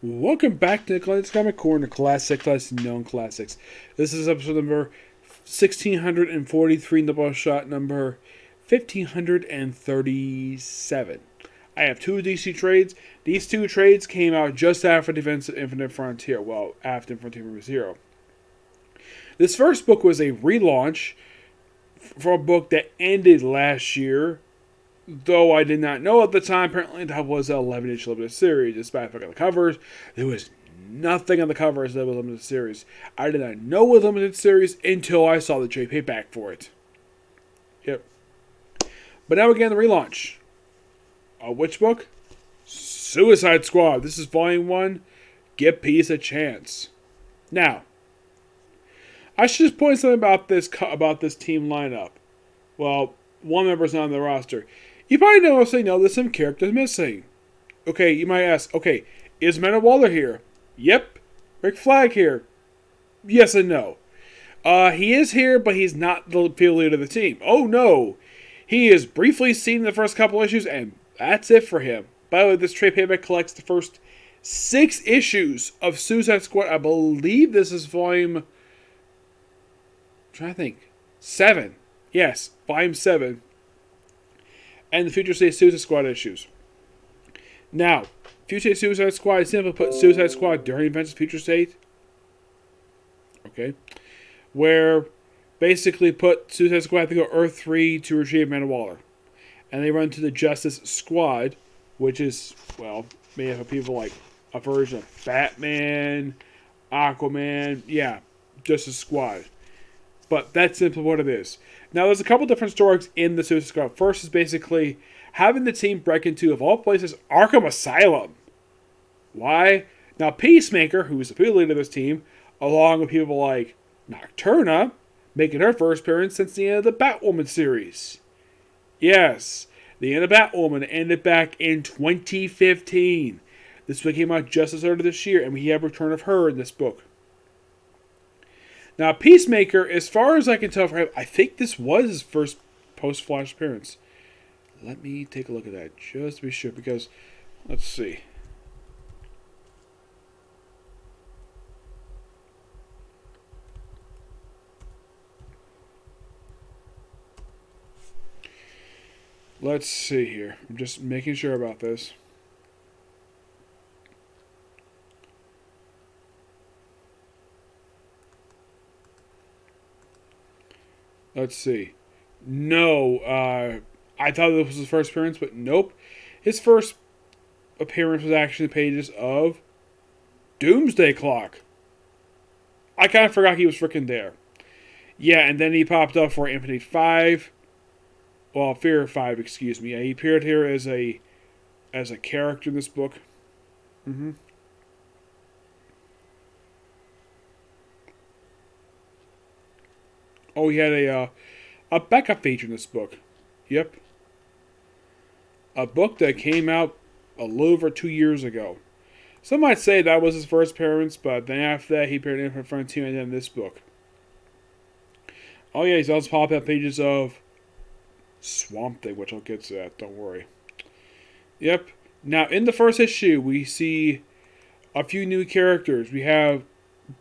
Welcome back to the Lenz Comic Corner, Classic Known Classics. This is episode number 1643, Doubleshot number 1537. I have two DC trades. These two trades came out just after the events of Infinite Frontier. Well, after Infinite Frontier Zero. This first book was a relaunch for a book that ended last year. Though I did not know at the time, apparently that was an 11-inch limited series. Despite looking at the covers, there was nothing on the covers that was a limited series. I did not know it was a limited series until I saw the trade paperback for it. Yep. But now again, the relaunch. Which book? Suicide Squad. This is Volume 1. Give Peace a Chance. Now, I should just point something about this team lineup. Well, one member's not on the roster. You probably notice there's some characters missing. Okay, you might ask, okay, is Amanda Waller here? Yep. Rick Flag here? Yes and no. He is here, but he's not the field leader of the team. Oh no. He is briefly seen in the first couple issues, and that's it for him. By the way, this trade paperback collects the first 6 issues of Suicide Squad. I believe this is volume... I'm trying to think. 7. Yes, volume 7. And the Future State Suicide Squad issues. Now, Future State Suicide Squad is simply put Suicide Squad during events of Future State. Okay. Where basically put Suicide Squad to go Earth 3 to retrieve Amanda Waller. And they run to the Justice Squad, which is, well, made up of people like a version of Batman, Aquaman, yeah, Justice Squad. But that's simply what it is. Now, there's a couple different stories in the Suicide Squad. First is basically having the team break into, of all places, Arkham Asylum. Why? Now, Peacemaker, who is the leader of this team, along with people like Nocturna, making her first appearance since the end of the Batwoman series. Yes, the end of Batwoman ended back in 2015. This book came out just as early this year, and we have a return of her in this book. Now, Peacemaker, as far as I can tell for him, I think this was his first post-Flash appearance. Let me take a look at that just to be sure, because, let's see. Let's see here. I'm just making sure about this. Let's see. No, I thought this was his first appearance, but nope. His first appearance was actually the pages of Doomsday Clock. I kind of forgot he was freaking there. Yeah, and then he popped up for Infinite 5. Well, Fear 5, excuse me. Yeah, he appeared here as a character in this book. Mm-hmm. Oh, he had a backup feature in this book. Yep. A book that came out a little over 2 years ago. Some might say that was his first appearance, but then after that he appeared in Infinite Frontier and then this book. Oh yeah, he's also popped up pages of Swamp Thing, which I'll get to that, don't worry. Yep. Now, in the first issue, we see a few new characters. We have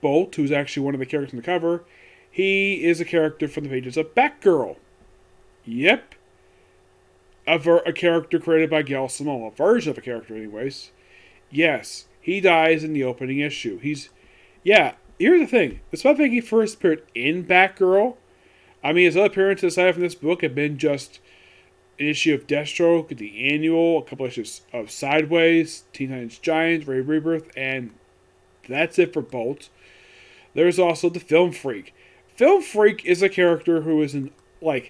Bolt, who's actually one of the characters on the cover. He is a character from the pages of Batgirl. Yep. A character created by Gail Simone. A version of a character, anyways. Yes, he dies in the opening issue. Yeah, here's the thing. Despite he first appeared in Batgirl, I mean, his other appearances aside from this book have been just an issue of Deathstroke, the annual, a couple issues of Sideways, Teen Titans Giants, Ray Rebirth, and that's it for Bolt. There's also the Film Freak. Film Freak is a character who is pretty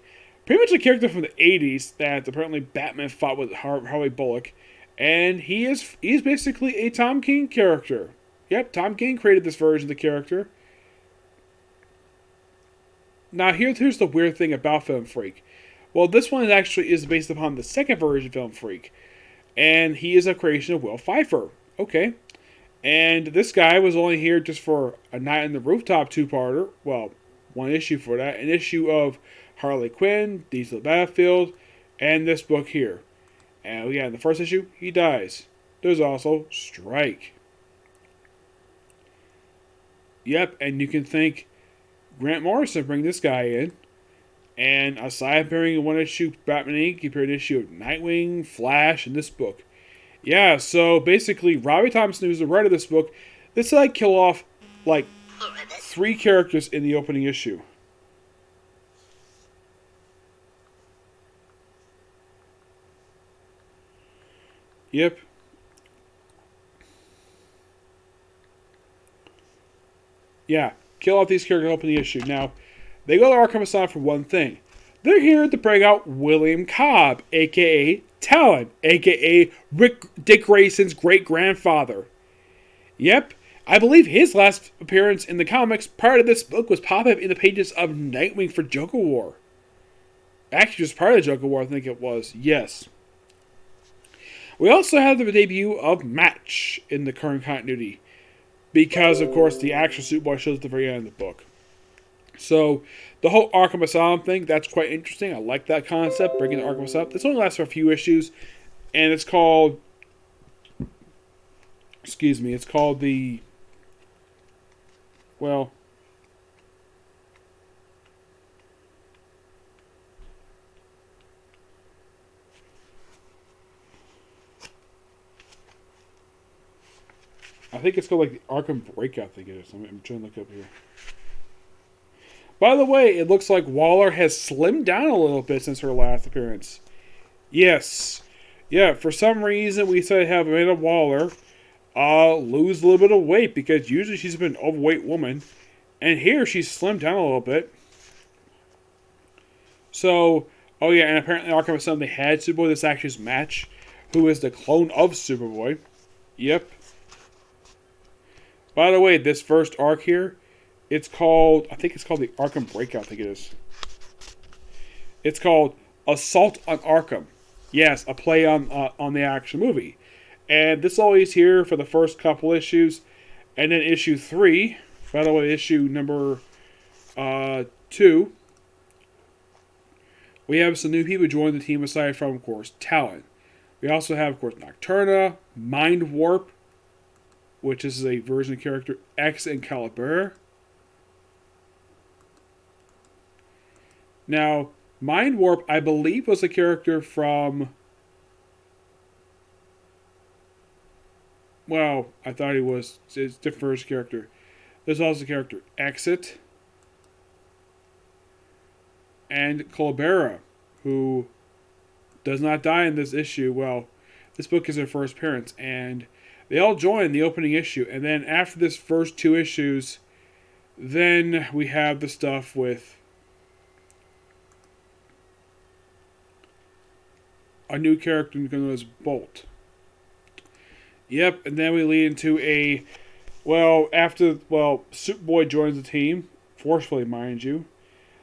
much a character from the 80s that apparently Batman fought with Harley Bullock. And he's basically a Tom King character. Yep, Tom King created this version of the character. Now, here's the weird thing about Film Freak. Well, this one is based upon the second version of Film Freak. And he is a creation of Will Pfeiffer. Okay. And this guy was only here just for a Night on the Rooftop 2-parter. Well, one issue for that. An issue of Harley Quinn, Diesel Battlefield, and this book here. And yeah, in the first issue, he dies. There's also Strike. Yep, and you can thank Grant Morrison bring this guy in. And aside appearing in one issue Batman Inc., he appeared in an issue of Nightwing, Flash, and this book. Yeah, so basically, Robbie Thompson, who's the writer of this book, this is like kill off like 3 characters in the opening issue. Yep. Yeah, kill off these characters in the opening issue. Now, they go to Arkham Asylum for one thing. They're here to bring out William Cobb, a.k.a. Talon, a.k.a. Dick Grayson's great-grandfather. Yep, I believe his last appearance in the comics prior to this book was pop-up in the pages of Nightwing for Joker War. Actually, just prior to Joker War, I think it was. Yes. We also have the debut of Match in the current continuity. Because, of course, the actual Superboy shows at the very end of the book. So, the whole Arkham Asylum thing, that's quite interesting. I like that concept, bringing the Arkham Asylum. This only lasts for a few issues. And it's called... Excuse me, it's called the... Well... I think it's called like the Arkham Breakout, I think it is. I'm trying to look up here. By the way, it looks like Waller has slimmed down a little bit since her last appearance. Yes. Yeah, for some reason we decided to have Amanda Waller lose a little bit of weight because usually she's been an overweight woman. And here she's slimmed down a little bit. So, oh yeah, and apparently Arkham Asylum they had Superboy. This actually is Match, who is the clone of Superboy. Yep. By the way, this first arc here, it's called, I think it's called the Arkham Breakout, I think it is. It's called Assault on Arkham. Yes, a play on the action movie. And this is always here for the first couple issues. And then issue 3, by the way, issue number 2, we have some new people join the team aside from, of course, Talon. We also have, of course, Nocturna, Mind Warp, which is a version of character X and Caliber. Now, Mind Warp, I believe, was a character from... Well, I thought he was. It's a different version character. There's also a character Exit. And Colbera, who does not die in this issue. Well, this book is her first appearance, and they all join the opening issue. And then after this first 2 issues, then we have the stuff with a new character known as Bolt. Yep, and then we lead into a... Superboy joins the team, forcefully, mind you.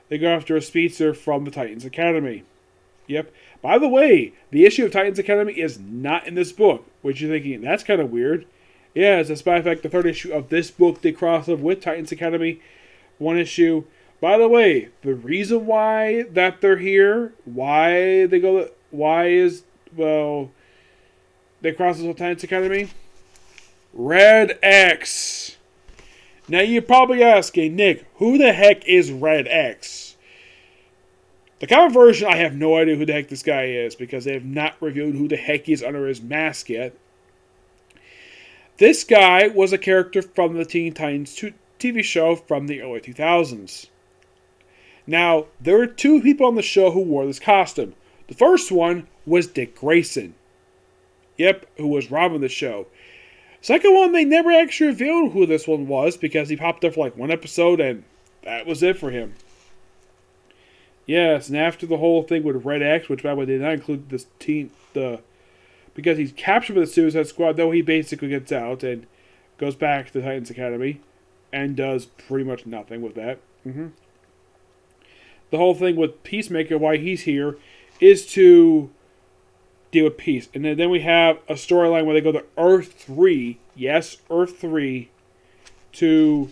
They go after a speedster from the Titans Academy. Yep. By the way, the issue of Titans Academy is not in this book, which you're thinking, that's kind of weird. Yeah, as a matter of fact, the 3rd issue of this book, they cross over with Titans Academy. 1 issue. By the way, the reason why that they're here, they cross over with Titans Academy? Red X. Now you're probably asking, Nick, who the heck is Red X? The comic version, I have no idea who the heck this guy is because they have not revealed who the heck he is under his mask yet. This guy was a character from the Teen Titans TV show from the early 2000s. Now, there were 2 people on the show who wore this costume. The first one was Dick Grayson. Yep, who was Robin the show. Second one, they never actually revealed who this one was because he popped up for like 1 episode and that was it for him. Yes, and after the whole thing with Red X, which by the way did not include this team, because he's captured by the Suicide Squad, though he basically gets out and goes back to the Titans Academy and does pretty much nothing with that. The whole thing with Peacemaker, why he's here, is to deal with peace. And then we have a storyline where they go to Earth 3, yes, Earth 3, to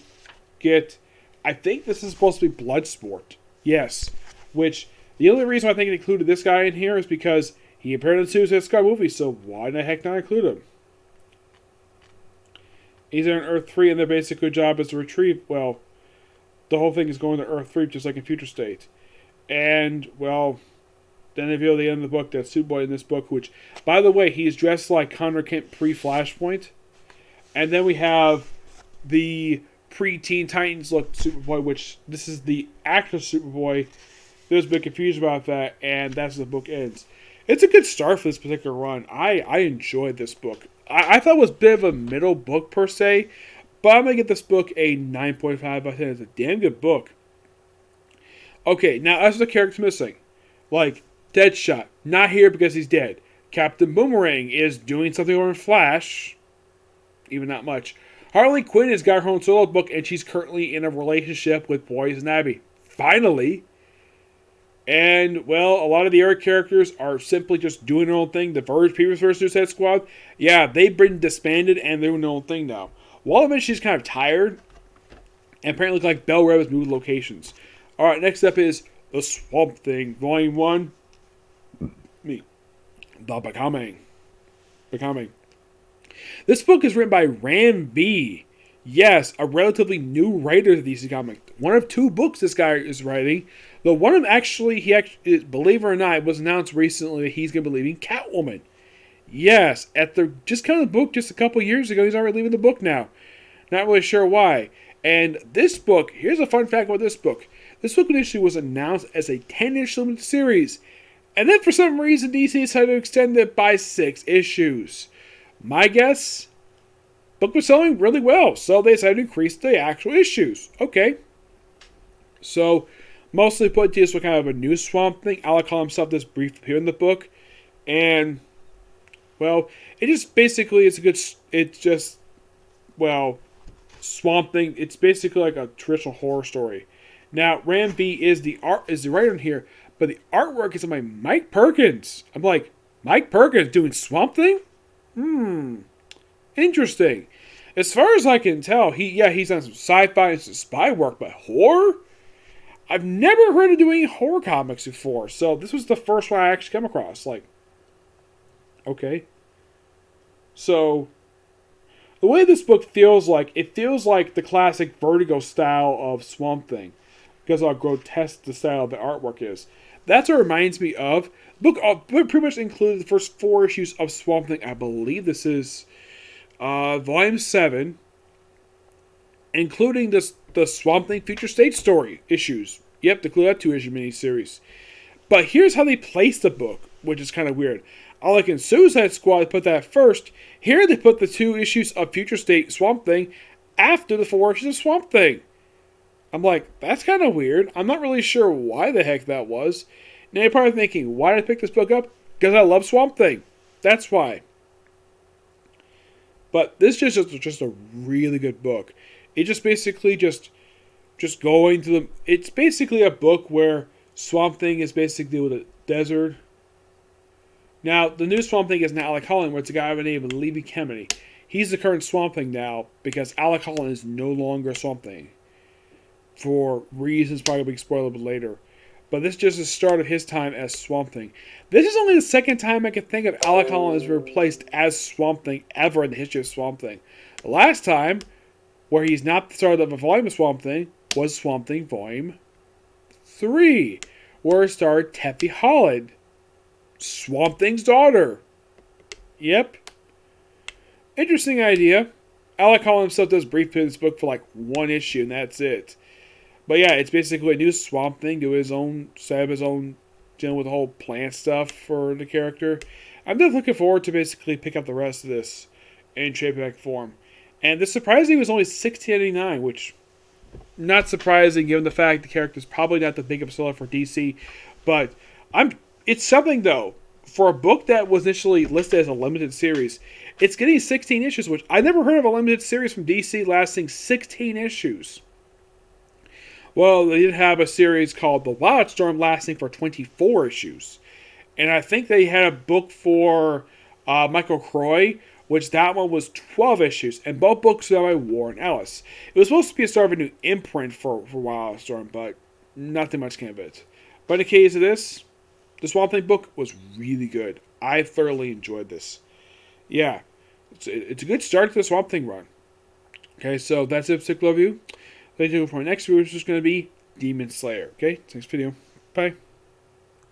get, I think this is supposed to be Bloodsport. Yes. Which, the only reason I think it included this guy in here is because he appeared in the Suicide Squad movie, so why the heck not include him? He's on Earth 3, and their basic job is to retrieve, well, the whole thing is going to Earth 3, just like in Future State. And, well, then they reveal at the end of the book that Superboy in this book, which, by the way, he's dressed like Connor Kent pre-Flashpoint. And then we have the pre-Teen Titans look Superboy, which this is the actor Superboy. There's a bit confusion about that, and that's where the book ends. It's a good start for this particular run. I enjoyed this book. I thought it was a bit of a middle book per se, but I'm going to get this book a 9.5 out of 10. It's a damn good book. Okay, now as for the characters missing, like Deadshot, not here because he's dead. Captain Boomerang is doing something over in Flash, even not much. Harley Quinn has got her own solo book, and she's currently in a relationship with Poison Ivy. Finally. And, well, a lot of the other characters are simply just doing their own thing. The previous version of Suicide Squad, yeah, they've been disbanded and they're doing their own thing now. Wallaman, she's kind of tired. And apparently looks like Belle Reve has moved locations. Alright, next up is The Swamp Thing, Volume 1. The Becoming. This book is written by Ram V. Yes, a relatively new writer to DC Comics. One of two books this guy is writing. Though one of them actually, believe it or not, it was announced recently that he's going to be leaving Catwoman. Yes, after just kind of the book just a couple years ago, he's already leaving the book now. Not really sure why. And this book, here's a fun fact about this book. This book initially was announced as a 10-issue limited series. And then for some reason, DC decided to extend it by 6 issues. My guess, book was selling really well, so they decided to increase the actual issues. Okay. So, mostly put this with kind of a new Swamp Thing. Alec called himself this brief appear in the book. And, well, it just basically, Swamp Thing. It's basically like a traditional horror story. Now, Ram V is the writer in here, but the artwork is by Mike Perkins. I'm like, Mike Perkins doing Swamp Thing? Interesting. As far as I can tell, he's done some sci-fi and some spy work, but horror? I've never heard of doing horror comics before, so this was the first one I actually come across. Like, okay. So, the way this book feels like the classic Vertigo style of Swamp Thing, because how grotesque the style of the artwork is. That's what it reminds me of. The book pretty much included the first 4 issues of Swamp Thing. I believe this is Volume 7, including the Swamp Thing Future State story issues. Yep, they include that 2-issue miniseries. But here's how they place the book, which is kind of weird. Like in Suicide Squad, they put that first. Here they put the 2 issues of Future State Swamp Thing after the 4 issues of Swamp Thing. I'm like, that's kind of weird. I'm not really sure why the heck that was. Now you're probably thinking, why did I pick this book up? Because I love Swamp Thing. That's why. But this is just a really good book. It just basically just going to the... It's basically a book where Swamp Thing is basically with a desert. Now, the new Swamp Thing is now Alec Holland, where it's a guy by the name of Levy Kemeny. He's the current Swamp Thing now, because Alec Holland is no longer Swamp Thing. For reasons probably will be spoiled a bit later. But this is just the start of his time as Swamp Thing. This is only the second time I can think of Alec Holland has been replaced as Swamp Thing ever in the history of Swamp Thing. The last time, where he's not the start of a volume of Swamp Thing, was Swamp Thing Volume 3, where it starred Teffy Holland, Swamp Thing's daughter. Yep. Interesting idea. Alec Holland himself does brief in this book for like 1 issue, and that's it. But yeah, it's basically a new Swamp Thing, do his own, set up his own, dealing with the whole plant stuff for the character. I'm definitely looking forward to basically pick up the rest of this in trade paperback form. And this surprisingly was only $16.99, which not surprising given the fact the character is probably not the big of a seller for DC. But it's something though. For a book that was initially listed as a limited series, it's getting 16 issues, which I never heard of a limited series from DC lasting 16 issues. Well, they did have a series called The Wildstorm lasting for 24 issues. And I think they had a book for Michael Croy, which that one was 12 issues. And both books were by Warren Ellis. It was supposed to be a start of a new imprint for Wildstorm, but nothing much came of it. But in the case of this, the Swamp Thing book was really good. I thoroughly enjoyed this. Yeah, it's a good start to the Swamp Thing run. Okay, so that's it, particular review. Stay tuned for our next review, which is going to be Demon Slayer. Okay, next video. Bye.